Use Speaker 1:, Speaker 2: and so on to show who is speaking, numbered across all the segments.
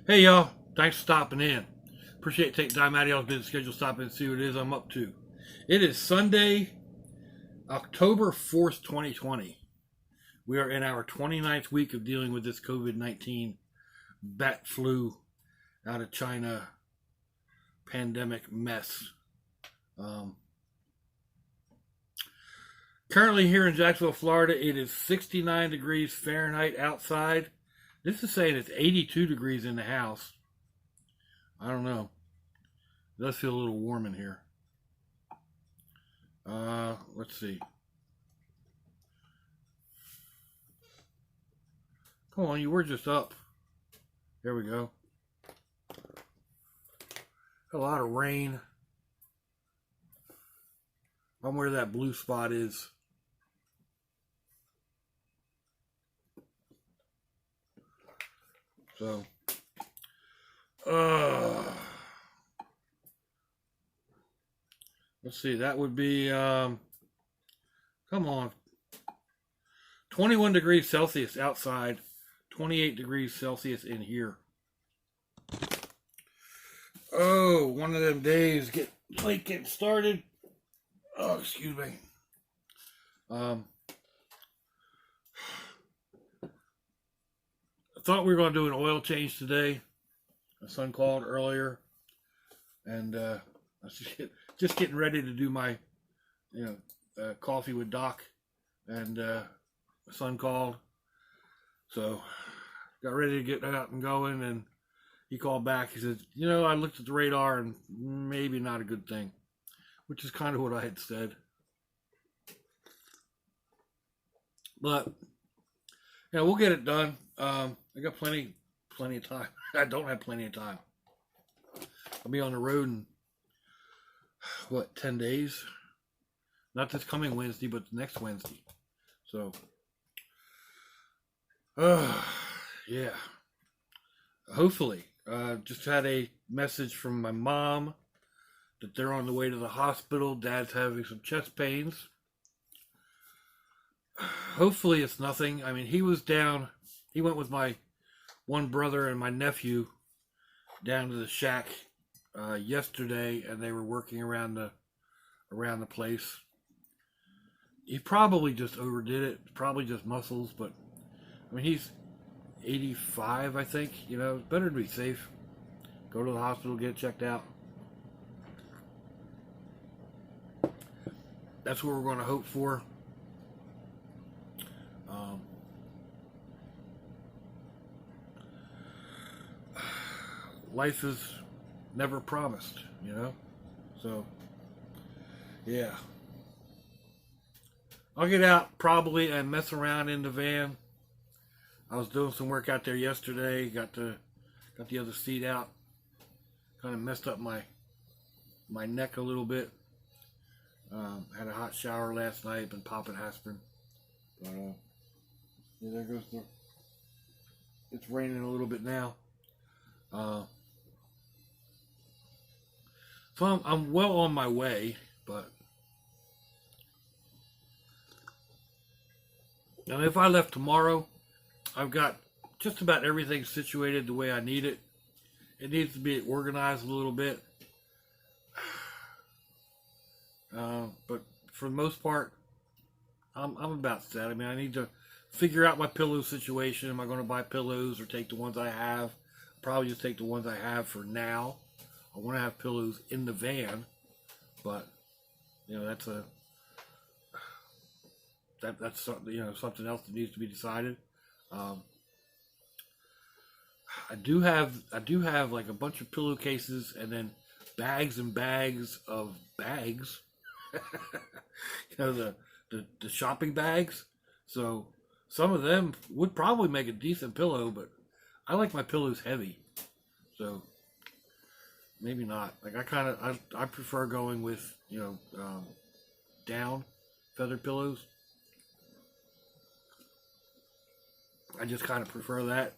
Speaker 1: Hey y'all, thanks for stopping in. Appreciate taking time out of y'all's busy schedule to stop in and see what it is I'm up to. It is Sunday, October 4th, 2020. We are in our 29th week of dealing with this COVID-19 bat flu out of China pandemic mess. Currently here in Jacksonville, Florida, it is 69 degrees Fahrenheit outside. This is saying it's 82 degrees in the house. I don't know. It does feel a little warm in here. Let's see. Come on, you were just up. There we go. A lot of rain. I'm where that blue spot is. So, let's see, that would be, come on, 21 degrees Celsius outside, 28 degrees Celsius in here. Oh, one of them days get late getting started. Oh, excuse me. I thought we were going to do an oil change today. My son called earlier, and I was just getting ready to do my, coffee with Doc, and my son called, so got ready to get out and going, and he called back. He said, I looked at the radar, and maybe not a good thing, which is kind of what I had said. But we'll get it done. I got plenty of time. I don't have plenty of time. I'll be on the road in 10 days? Not this coming Wednesday, but the next Wednesday. So, yeah. Hopefully. Just had a message from my mom that they're on the way to the hospital. Dad's having some chest pains. Hopefully it's nothing. I mean, he was down. He went with my one brother and my nephew down to the shack yesterday, and they were working around the place. He probably just overdid it. Probably just muscles, but I mean, he's 85, I think. It's better to be safe. Go to the hospital, get checked out. That's what we're going to hope for. Life is never promised, so yeah, I'll get out probably and mess around in the van. I was doing some work out there yesterday, got the other seat out, kind of messed up my neck a little bit. Had a hot shower last night, been popping aspirin, but there goes it's raining a little bit now. So I'm well on my way, but now if I left tomorrow, I've got just about everything situated the way I need it. It needs to be organized a little bit, but for the most part, I'm about set. I mean, I need to figure out my pillow situation. Am I going to buy pillows or take the ones I have? Probably just take the ones I have for now. I want to have pillows in the van, but that's something else that needs to be decided. I do have like a bunch of pillowcases and then bags and bags of bags. the shopping bags. So some of them would probably make a decent pillow, but I like my pillows heavy, so maybe not. Like I prefer going with down feather pillows. I just kind of prefer that,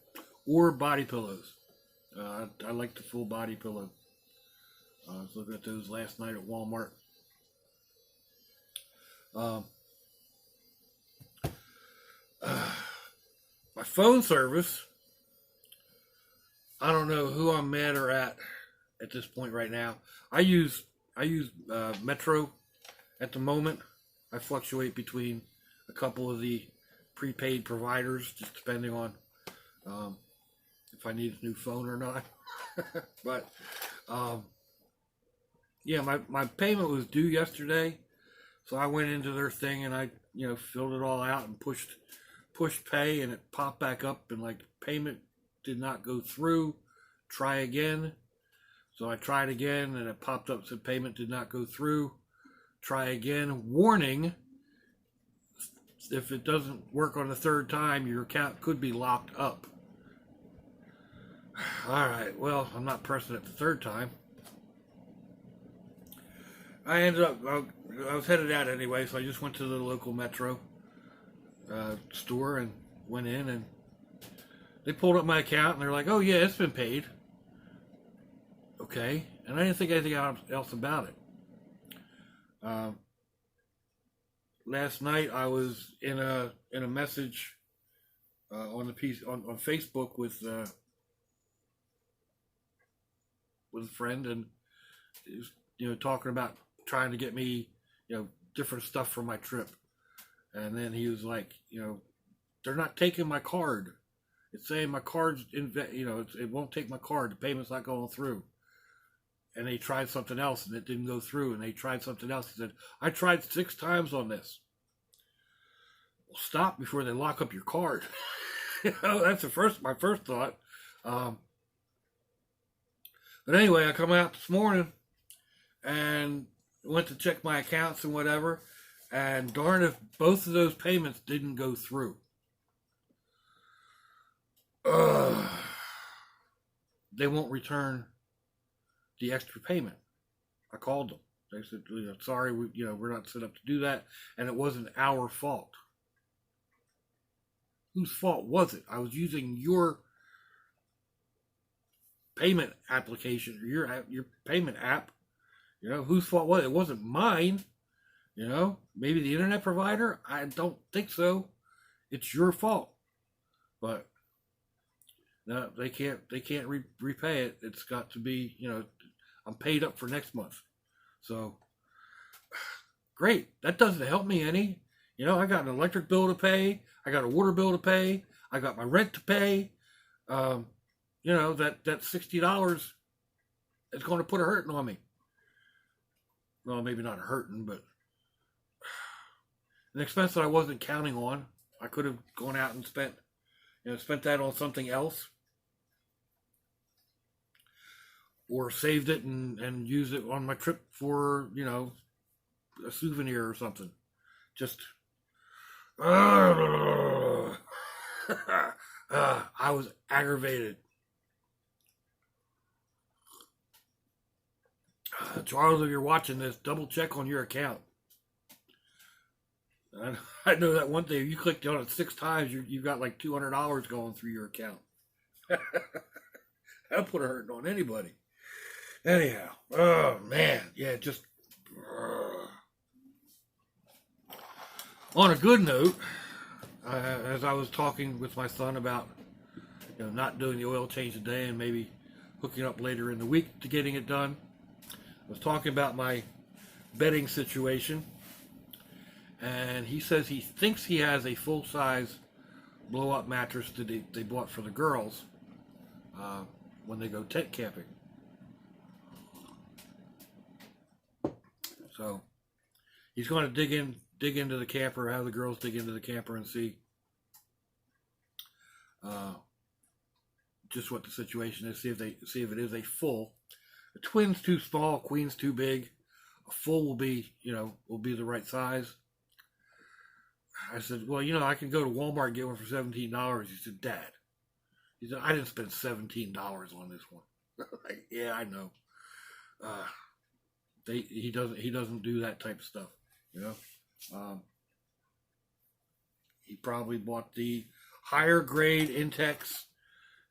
Speaker 1: or body pillows. I like the full body pillow. I was looking at those last night at Walmart. My phone service I don't know who I'm madder at this point right now. I use Metro at the moment. I fluctuate between a couple of the prepaid providers, just depending on um, if I need a new phone or not. But um, yeah, my payment was due yesterday, so I went into their thing and I filled it all out and pushed pay, and it popped back up and like payment did not go through. Try again. So I tried again and it popped up, said payment did not go through. Try again. Warning, if it doesn't work on the third time, your account could be locked up. All right, well, I'm not pressing it the third time. I was headed out anyway, so I just went to the local Metro store and went in, and they pulled up my account and they're like, oh yeah, it's been paid. Okay, and I didn't think anything else about it. Um, Last night I was in a message on the piece on Facebook with a friend, and he was talking about trying to get me different stuff for my trip, and then he was like, they're not taking my card. It's saying my card's it won't take my card. The payment's not going through. And they tried something else and it didn't go through, and they tried something else. He said, I tried 6 times on this. Well, stop before they lock up your card. That's my first thought. But anyway, I come out this morning and went to check my accounts and whatever, and darn if both of those payments didn't go through. They won't return the extra payment. I called them. They said, sorry, we're not set up to do that, and it wasn't our fault. Whose fault was it? I was using your payment application, or your payment app. Whose fault was it? It wasn't mine. Maybe the internet provider. I don't think so. It's your fault. But no, they can't repay it. It's got to be I'm paid up for next month. So great. That doesn't help me any. I got an electric bill to pay. I got a water bill to pay. I got my rent to pay. That $60 is going to put a hurting on me. Well, maybe not a hurting, but an expense that I wasn't counting on. I could have gone out and spent that on something else, or saved it and used it on my trip for a souvenir or something. Just I was aggravated. Charles, if you're watching this, double check on your account. I know that one thing, if you clicked on it 6 times, you got like $200 going through your account. That'll put a hurting on anybody. Anyhow, oh man, yeah, just on a good note, as I was talking with my son about not doing the oil change today and maybe hooking up later in the week to getting it done, I was talking about my bedding situation, and he says he thinks he has a full-size blow-up mattress that they bought for the girls when they go tent camping. So he's going to dig into the camper, have the girls dig into the camper and see just what the situation is. See if it is a full. A twin's too small, queen's too big. A full will be the right size. I said, well, I can go to Walmart and get one for $17. He said, Dad. He said, I didn't spend $17 on this one. Like, yeah, I know. He doesn't do that type of stuff. He probably bought the higher grade Intex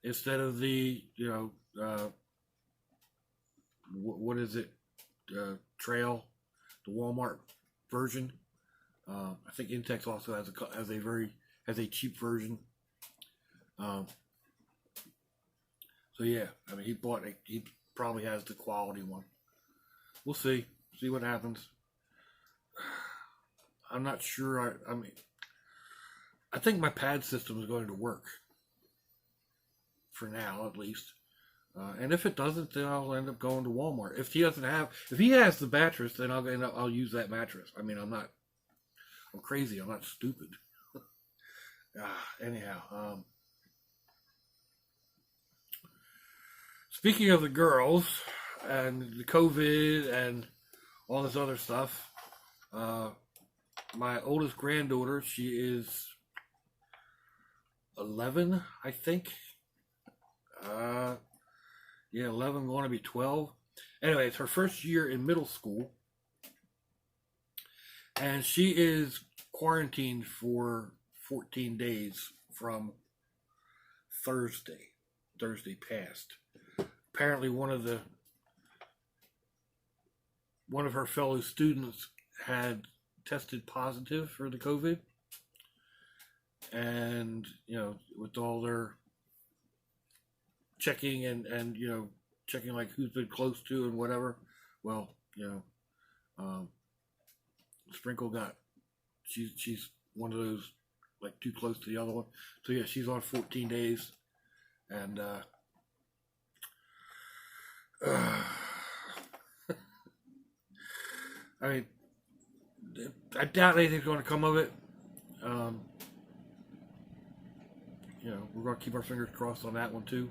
Speaker 1: instead of the what is it, Trail, the Walmart version. I think Intex also has a cheap version. So So yeah, I mean, he probably has the quality one. We'll see what happens. I'm not sure. I mean, I think my pad system is going to work for now, at least. And if it doesn't, then I'll end up going to Walmart. If he has the mattress, then I'll use that mattress. I mean, I'm crazy. I'm not stupid. Anyhow, speaking of the girls and the COVID and all this other stuff, my oldest granddaughter, she is 11, I think. Yeah, 11, going to be 12. Anyway, it's her first year in middle school. And she is quarantined for 14 days from Thursday past. Apparently one of her fellow students had tested positive for the COVID. And, with all their checking and checking like who's been close to and whatever. Well, Sprinkle she's one of those like too close to the other one. So yeah, she's on 14 days, and I mean, I doubt anything's going to come of it. We're going to keep our fingers crossed on that one too.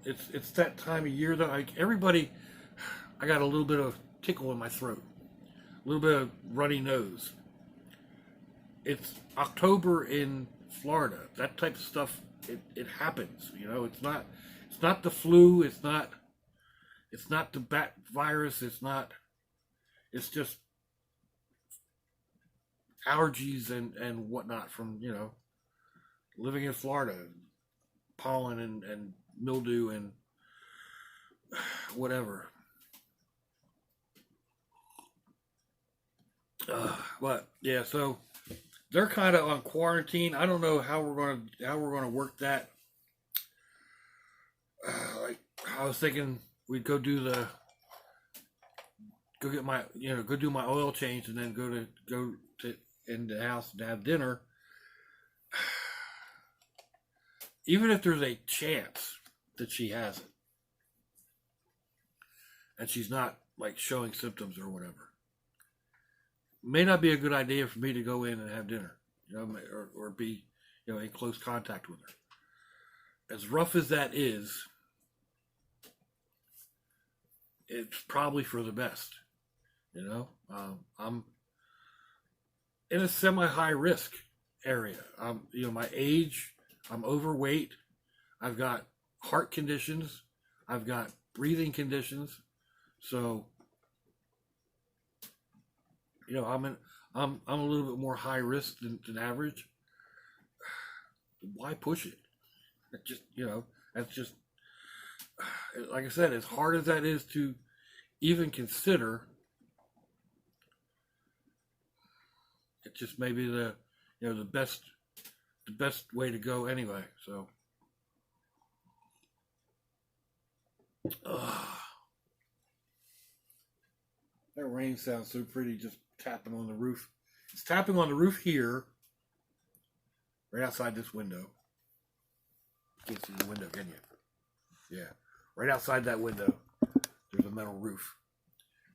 Speaker 1: It's that time of year that I got a little bit of tickle in my throat, a little bit of runny nose. It's October in Florida. That type of stuff, it happens. It's not the flu. It's not the bat virus. It's just allergies and whatnot from, living in Florida, pollen and mildew and whatever. But yeah, so they're kind of on quarantine. I don't know how we're going to work that. Like I was thinking we'd go do my oil change and then go to in the house and have dinner. Even if there's a chance that she has it and she's not like showing symptoms or whatever, may not be a good idea for me to go in and have dinner, or be, in close contact with her. As rough as that is, it's probably for the best. I'm in a semi-high risk area. My age, I'm overweight. I've got heart conditions. I've got breathing conditions. So, I'm a little bit more high risk than average. Why push it? That's just, like I said, as hard as that is to even consider, it just may be the best way to go anyway. So, that rain sounds so pretty, just tapping on the roof. It's tapping on the roof here, right outside this window. You can't see the window, can you? Yeah, right outside that window, there's a metal roof,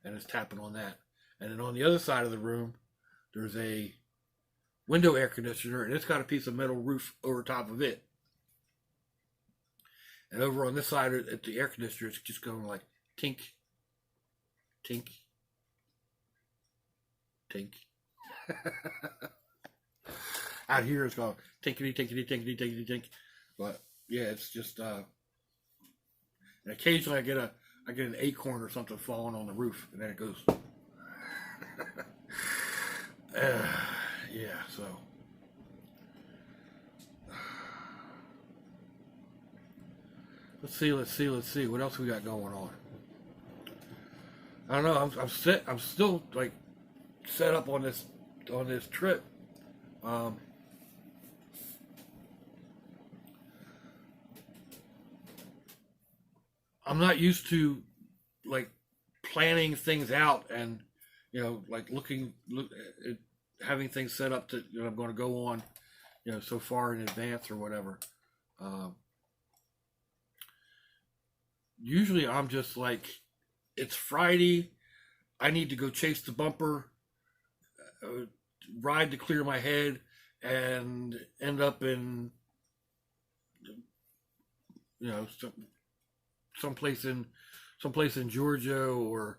Speaker 1: and it's tapping on that. And then on the other side of the room, there's a window air conditioner, and it's got a piece of metal roof over top of it. And over on this side at the air conditioner, it's just going like tink, tink, tink. Out here it's going tinkety, tinkety, tinkety, tinkety, tink. But yeah, it's just and occasionally I get an acorn or something falling on the roof, and then it goes. Yeah, so let's see what else we got going on. I don't know. I'm still like set up on this trip. I'm not used to like planning things out and like having things set up that I'm going to go on so far in advance or whatever. Um, Usually I'm just like, it's Friday. I need to go chase the bumper, uh, ride to clear my head, and end up in you know some someplace in someplace in Georgia or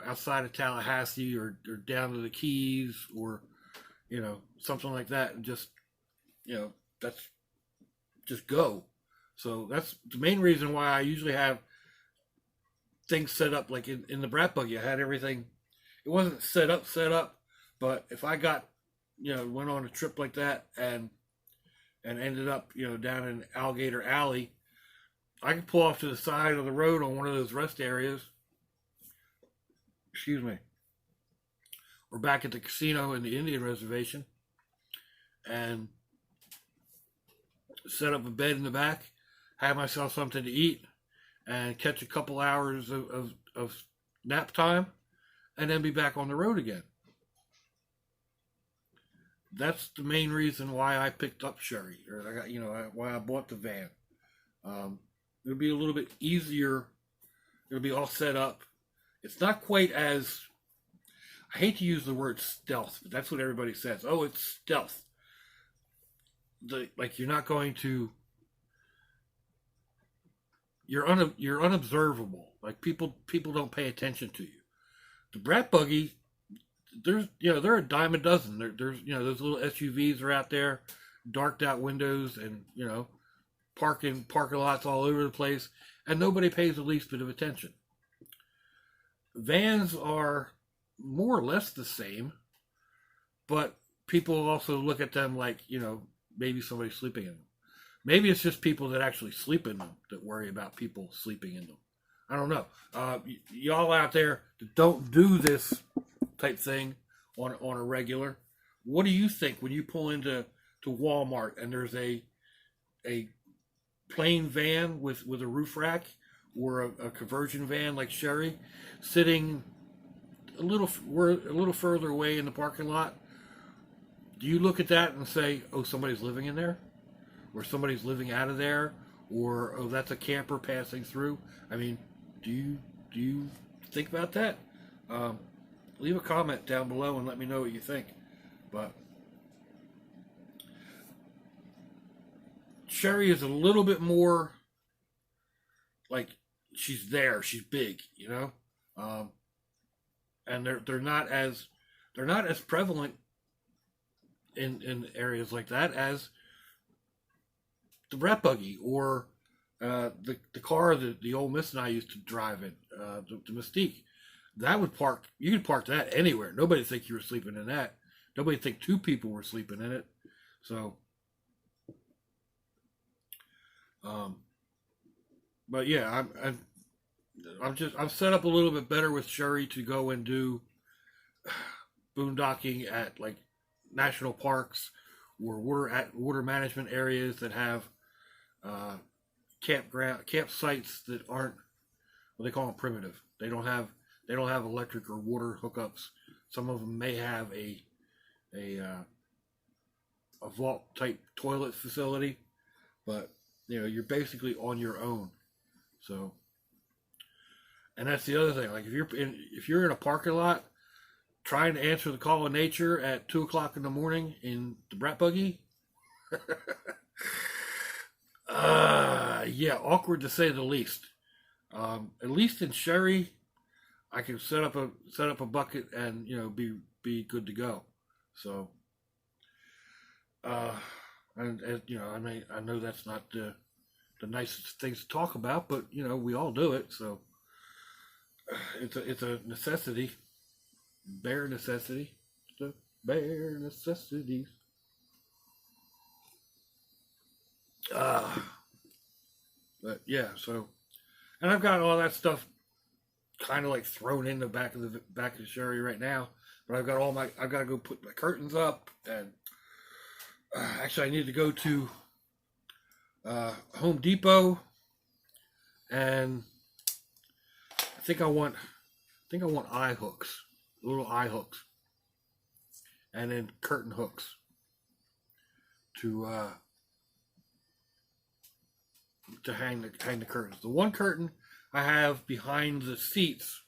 Speaker 1: outside of Tallahassee or down to the Keys or something like that, and just that's just go. So that's the main reason why I usually have things set up like in the brat buggy. I had everything. It wasn't set up, but if I got went on a trip like that and ended up down in Alligator Alley, I could pull off to the side of the road on one of those rest areas. Excuse me. Or back at the casino in the Indian reservation and set up a bed in the back, have myself something to eat, and catch a couple hours of nap time, and then be back on the road again. That's the main reason why I picked up Sherry, or I got why I bought the van. It'll be a little bit easier. It'll be all set up. It's not quite as, I hate to use the word stealth, but that's what everybody says. Oh, it's stealth. Like you're not going to. You're unobservable. Like people don't pay attention to you. The brat buggy, they're a dime a dozen. There's those little SUVs are out there, darked out windows, and parking lots all over the place, and nobody pays the least bit of attention. Vans are more or less the same, but people also look at them like maybe somebody's sleeping in them. Maybe it's just people that actually sleep in them that worry about people sleeping in them. I don't know. Y'all out there that don't do this type thing on a regular, what do you think when you pull into Walmart and there's a plain van with a roof rack or a conversion van like Sherry sitting a little further away in the parking lot? Do you look at that and say, "Oh, somebody's living in there," or "Somebody's living out of there," or "Oh, that's a camper passing through"? I mean, do you think about that? Leave a comment down below and let me know what you think. But Sherry is a little bit more like she's there. She's big, and they're not as prevalent in areas like that as the rat buggy or the car that the old Miss and I used to drive in, the Mystique. That would park. You could park that anywhere. Nobody think you were sleeping in that. Nobody think two people were sleeping in it. So, but yeah, I'm set up a little bit better with Sherry to go and do boondocking at like national parks or water management areas that have campsites that aren't, what they call them, primitive. They don't have electric or water hookups. Some of them may have a vault type toilet facility, but you're basically on your own. So, and that's the other thing. Like if you're in a parking lot trying to answer the call of nature at 2:00 in the morning in the brat buggy, yeah, awkward to say the least. At least in Sherry, I can set up a bucket and be good to go. So, and I know that's not the nicest things to talk about, but we all do it. So it's a necessity, bare necessity, the bare necessities. But yeah, so, and I've got all that stuff kind of like thrown in the back of Sherry right now. But I've got to go put my curtains up, and actually I need to go to Home Depot and I think I want eye hooks, little eye hooks, and then curtain hooks to hang the curtains. The one curtain I have behind the seats,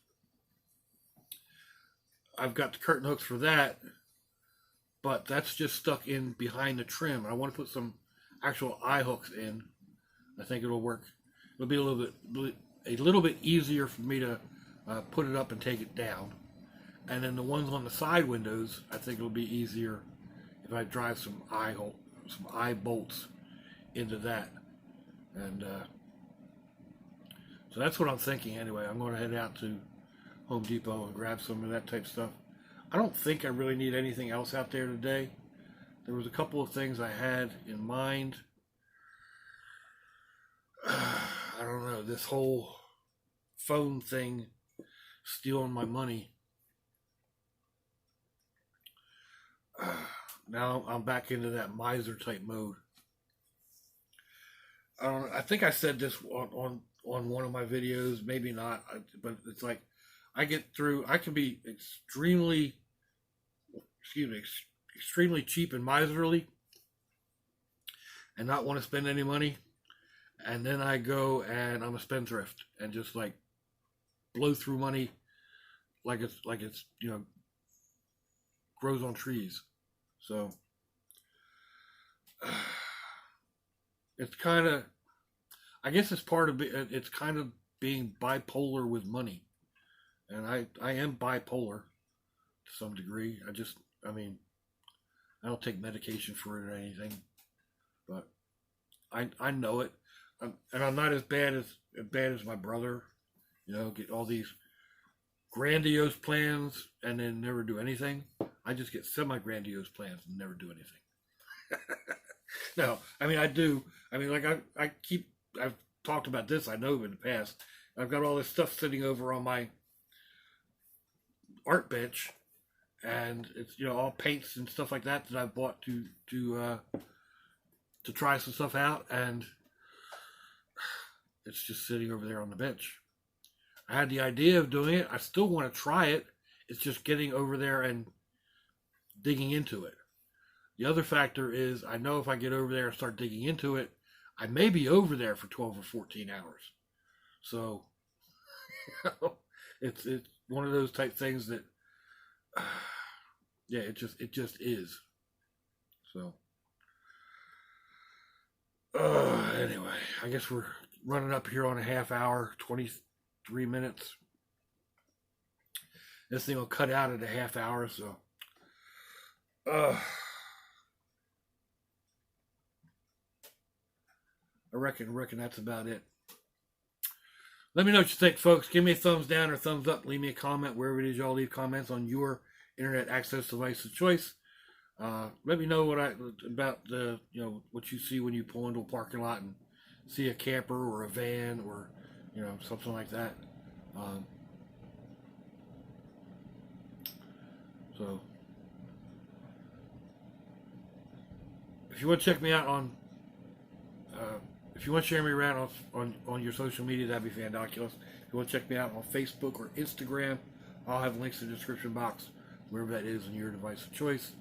Speaker 1: I've got the curtain hooks for that, but that's just stuck in behind the trim. I want to put some actual eye hooks in. I think it'll work. It'll be a little bit easier for me to put it up and take it down. And then the ones on the side windows, I think it'll be easier if I drive some eye bolts into that. And so that's what I'm thinking anyway. I'm going to head out to Home Depot and grab some of that type of stuff. I don't think I really need anything else out there today. There was a couple of things I had in mind. I don't know, this whole phone thing stealing my money. Now I'm back into that miser type mode. I don't know, I think I said this on one of my videos, maybe not, but it's like I can be extremely cheap and miserly and not want to spend any money. And then I go and I'm a spendthrift and just like blow through money like it's grows on trees. So it's kind of, I guess it's part of it's kind of being bipolar with money. And I am bipolar to some degree. I don't take medication for it or anything, but I know it. And I'm not as bad as my brother, get all these grandiose plans and then never do anything. I just get semi-grandiose plans and never do anything. No, I do. I've talked about this, I know, in the past. I've got all this stuff sitting over on my art bench, and it's all paints and stuff like that I've bought to try some stuff out, and it's just sitting over there on the bench. I had the idea of doing it. I still want to try it. It's just getting over there and digging into it. The other factor is I know if I get over there and start digging into it, I may be over there for 12 or 14 hours. So it's one of those type things that yeah, it just is. So anyway, I guess we're running up here on a half hour, 23 minutes. This thing will cut out at a half hour, so I reckon that's about it. Let me know what you think, folks. Give me a thumbs down or thumbs up. Leave me a comment wherever it is y'all leave comments on your internet access device of choice. Let me know about the what you see when you pull into a parking lot and see a camper or a van or something like that. So if you want to check me out on if you want to share me around on your social media, that'd be fandoculous. If you want to check me out on Facebook or Instagram, I'll have links in the description box, wherever that is on your device of choice.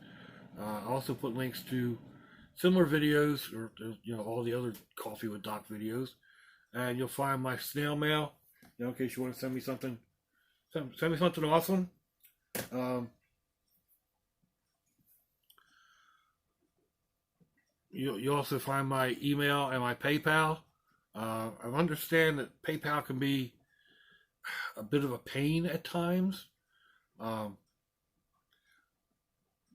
Speaker 1: I also put links to similar videos, or all the other Coffee with Doc videos, and you'll find my snail mail. In case you want to send me something awesome. You'll also find my email and my PayPal. I understand that PayPal can be a bit of a pain at times.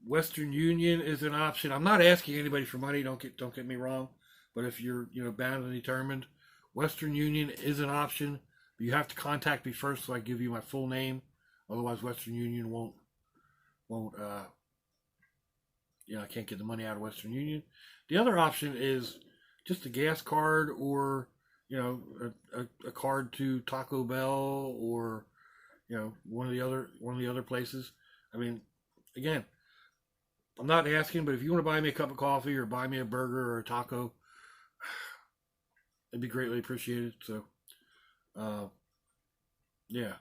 Speaker 1: Western Union is an option. I'm not asking anybody for money. Don't get me wrong. But if you're bound and determined, Western Union is an option. But you have to contact me first, so I give you my full name. Otherwise, Western Union won't. I can't get the money out of Western Union. The other option is just a gas card, or a card to Taco Bell, or one of the other places. Again, I'm not asking, but if you want to buy me a cup of coffee or buy me a burger or a taco, it'd be greatly appreciated. So Yeah.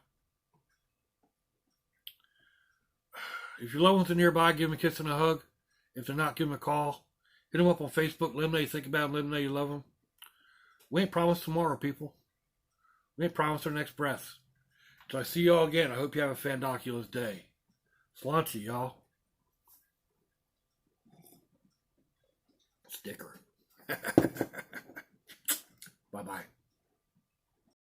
Speaker 1: If your loved ones are nearby, give them a kiss and a hug. If they're not, give them a call. Hit them up on Facebook. Let them know you think about them. Let them know you love them. We ain't promised tomorrow, people. We ain't promised our next breath. So I see y'all again. I hope you have a fandoculous day. Sláinte, y'all. Sticker. Bye-bye.